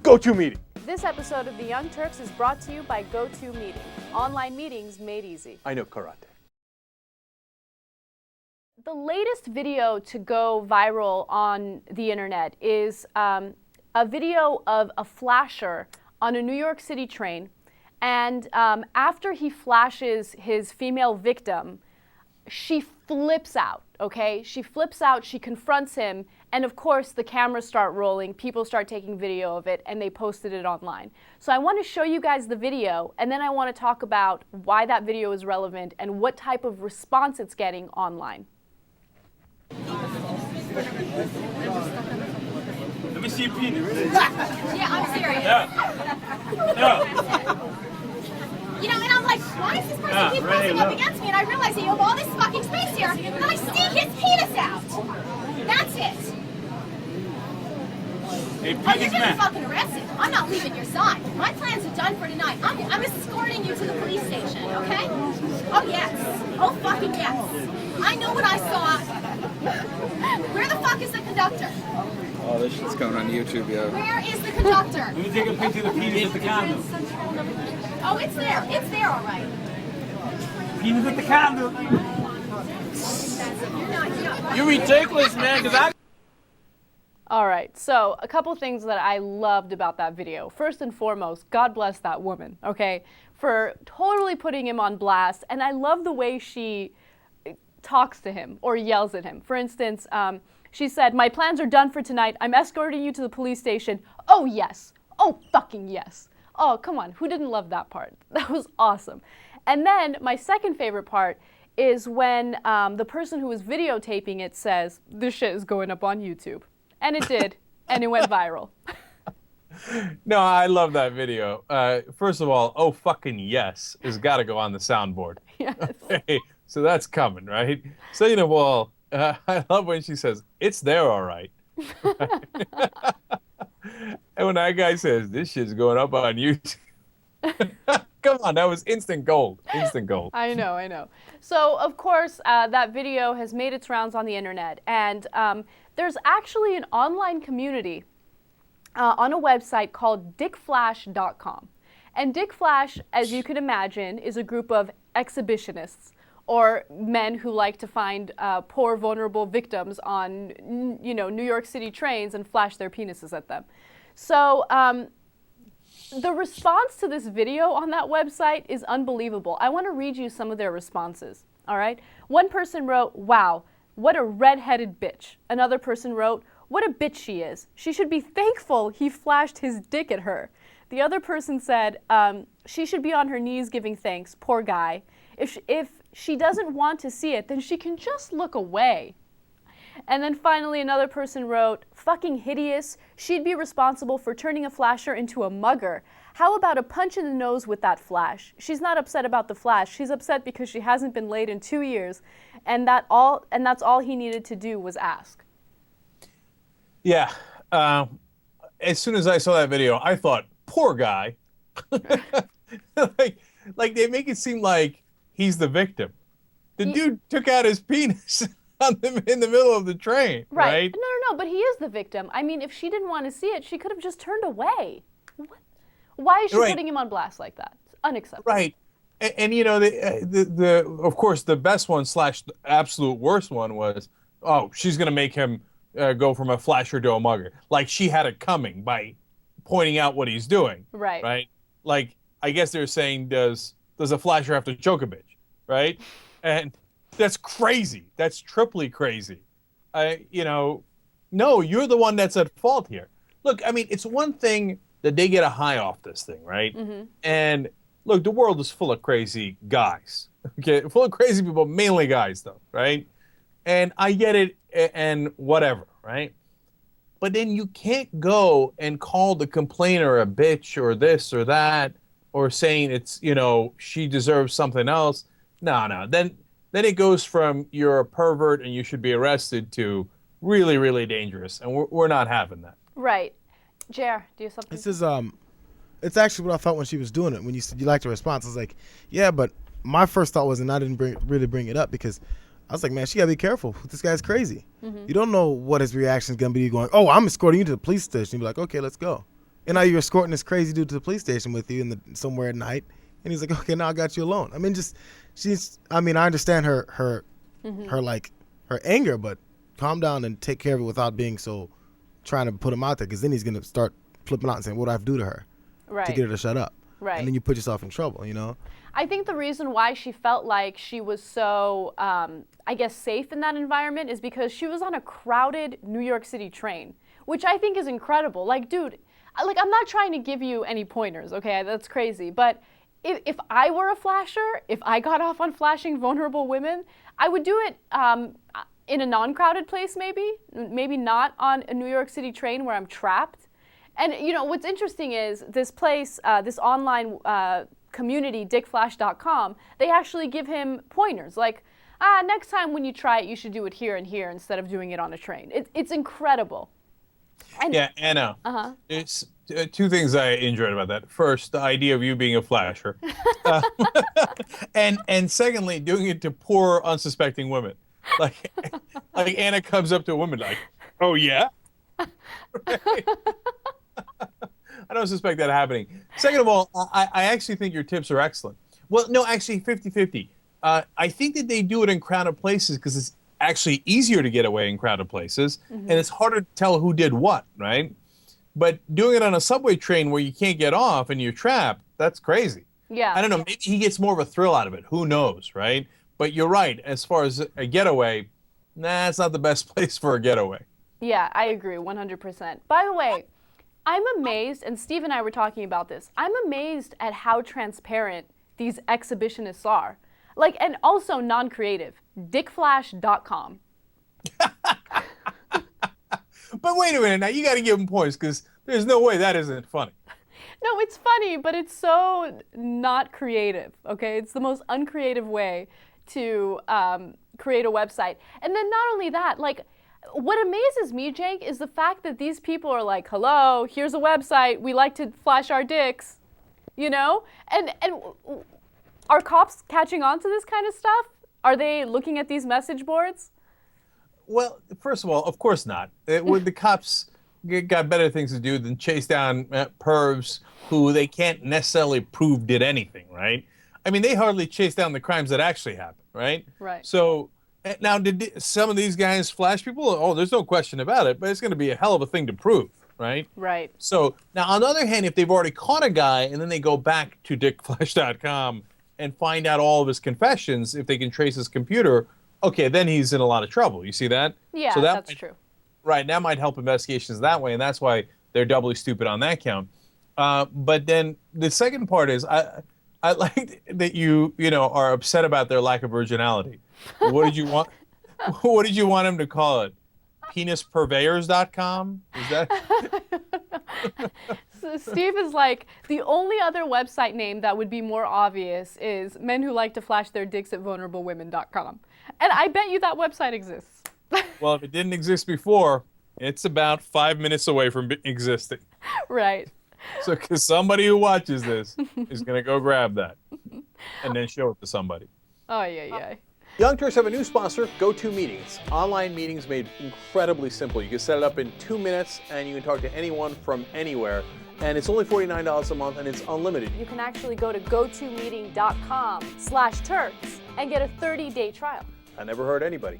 GoToMeeting. This episode of The Young Turks is brought to you by GoToMeeting. Online meetings made easy. I know karate. The latest video to go viral on the internet is a video of a flasher on a New York City train. And after he flashes his female victim, she flips out, okay? She flips out, she confronts him, and of course the cameras start rolling, people start taking video of it, and they posted it online. So I want to show you guys the video, and then I want to talk about why that video is relevant and what type of response it's getting online. Let me see your penis. Yeah, I'm serious. Yeah. You know, and I'm like, why does this person keep pressing up against me? And I realize that you have all this fucking space here, and I stick his penis out. That's it. Hey, Oh, you're penis gonna man. be fucking arrested. I'm not leaving your side. My plans are done for tonight. I'm escorting you to the police station, okay? Oh, yes. Oh, fucking yes. I know what I saw. Where the fuck is the conductor? Oh, this shit's coming on YouTube, yo. Where is the conductor? Let me take a picture of the penis at the condom. Oh, it's there. It's there, all right. Penis at the condom. You're not. You're ridiculous, man, because I... All right, so a couple things that I loved about that video. First and foremost, God bless that woman, okay, for totally putting him on blast. And I love the way she talks to him or yells at him. For instance, she said, "My plans are done for tonight. I'm escorting you to the police station." Oh, yes. Oh, fucking yes. Oh, come on. Who didn't love that part? That was awesome. And then my second favorite part is when the person who was videotaping it says, "This shit is going up on YouTube." And it did, and it went viral. No, I love that video. First of all, oh fucking yes, has got to go on the soundboard. Yes. Okay, so that's coming, right? Second of all, I love when she says, "It's there, all right." And when that guy says, "This shit's going up on YouTube." Come on, that was instant gold. Instant gold. I know. So, of course, that video has made its rounds on the internet, and there's actually an online community on a website called dickflash.com. And Dick Flash, as you can imagine, is a group of exhibitionists, or men who like to find poor, vulnerable victims on, New York City trains and flash their penises at them. So, the response to this video on that website is unbelievable. I want to read you some of their responses, all right? One person wrote, "Wow, what a redheaded bitch." Another person wrote, "What a bitch she is. She should be thankful he flashed his dick at her." The other person said, "She should be on her knees giving thanks, poor guy. If she doesn't want to see it, then she can just look away." And then finally another person wrote, "Fucking hideous. She'd be responsible for turning a flasher into a mugger. How about a punch in the nose with that flash? She's not upset about the flash. She's upset because she hasn't been laid in 2 years, and that's all he needed to do was ask." Yeah. As soon as I saw that video, I thought, poor guy. like they make it seem like he's the victim. The dude took out his penis in the middle of the train, right? No, but he is the victim. I mean, if she didn't want to see it, she could have just turned away. What? Why is she putting him on blast like that? It's unacceptable. Right. And the of course, the best one / the absolute worst one was, oh, she's going to make him go from a flasher to a mugger. Like she had it coming by pointing out what he's doing. Right. Right? Like, I guess they're saying, does a flasher have to choke a bitch? Right? And that's crazy. That's triply crazy. No, you're the one that's at fault here. Look, I mean, it's one thing that they get a high off this thing, right? Mm-hmm. And look, the world is full of crazy guys. Okay, full of crazy people, mainly guys, though, right? And I get it, and whatever, right? But then you can't go and call the complainer a bitch or this or that, or saying it's, she deserves something else. No. Then it goes from you're a pervert and you should be arrested to really, really dangerous, and we're not having that. Right. JR, do you have something? This is it's actually what I thought when she was doing it. When you said you liked the response, I was like, yeah, but my first thought was, and I didn't really bring it up because I was like, man, she gotta be careful. This guy's crazy. Mm-hmm. You don't know what his reaction is gonna be. Going, oh, I'm escorting you to the police station. You'd be like, okay, let's go. And now you're escorting this crazy dude to the police station with you somewhere at night. And he's like, okay, now I got you alone. I mean, I understand her anger, but calm down and take care of it without being so trying to put him out there, because then he's going to start flipping out and saying, what do I have to do to her to get her to shut up? Right. And then you put yourself in trouble, I think the reason why she felt like she was so, I guess, safe in that environment is because she was on a crowded New York City train, which I think is incredible. Like, dude, I'm not trying to give you any pointers, okay? That's crazy. But if I were a flasher, if I got off on flashing vulnerable women, I would do it in a non-crowded place maybe not on a New York City train where I'm trapped. And, what's interesting is this place, this online community, dickflash.com, they actually give him pointers. Like, next time when you try it, you should do it here and here instead of doing it on a train. It's incredible. And, yeah, Anna. It's two things I enjoyed about that. First, the idea of you being a flasher, and secondly, doing it to poor, unsuspecting women. Like Anna comes up to a woman like, "Oh yeah." Right? I don't suspect that happening. Second of all, I actually think your tips are excellent. Well, no, actually 50-50. I think that they do it in crowded places because it's actually easier to get away in crowded places, and it's harder to tell who did what, right? But doing it on a subway train where you can't get off and you're trapped, that's crazy. Yeah. I don't know, maybe he gets more of a thrill out of it. Who knows, right? But you're right, as far as a getaway, it's not the best place for a getaway. Yeah, I agree 100%. By the way, I'm amazed, and Steve and I were talking about this, I'm amazed at how transparent these exhibitionists are. Like, and also non-creative. Dickflash.com. But wait a minute, now you got to give him points, because there's no way that isn't funny. No, it's funny, but it's so not creative, okay? It's the most uncreative way to create a website. And then not only that, like, what amazes me, Jake, is the fact that these people are like, hello, here's a website, we like to flash our dicks, And are cops catching on to this kind of stuff? Are they looking at these message boards? Well, first of all, of course not. The cops got better things to do than chase down pervs who they can't necessarily prove did anything, right? I mean, they hardly chase down the crimes that actually happen, right? Right. So now, did some of these guys flash people? Oh, there's no question about it, but it's going to be a hell of a thing to prove, right? Right. So now, on the other hand, if they've already caught a guy and then they go back to dickflash.com and find out all of his confessions, if they can trace his computer, okay, then he's in a lot of trouble. You see that? Yeah, so that's true. Right, that might help investigations that way, and that's why they're doubly stupid on that count. But then the second part is, I like that you are upset about their lack of originality. What did you want? What did you want him to call it? Penispurveyors.com? Is that? So Steve is like, the only other website name that would be more obvious is men who like to flash their dicks at vulnerablewomen.com. And I bet you that website exists. Well, if it didn't exist before, it's about 5 minutes away from existing. Right. So, because somebody who watches this is going to go grab that and then show it to somebody. Oh, yeah. Young Turks have a new sponsor, GoToMeetings. Online meetings made incredibly simple. You can set it up in 2 minutes and you can talk to anyone from anywhere. And it's only $49 a month and it's unlimited. You can actually go to gotomeeting.com/Turks and get a 30-day trial. I never heard anybody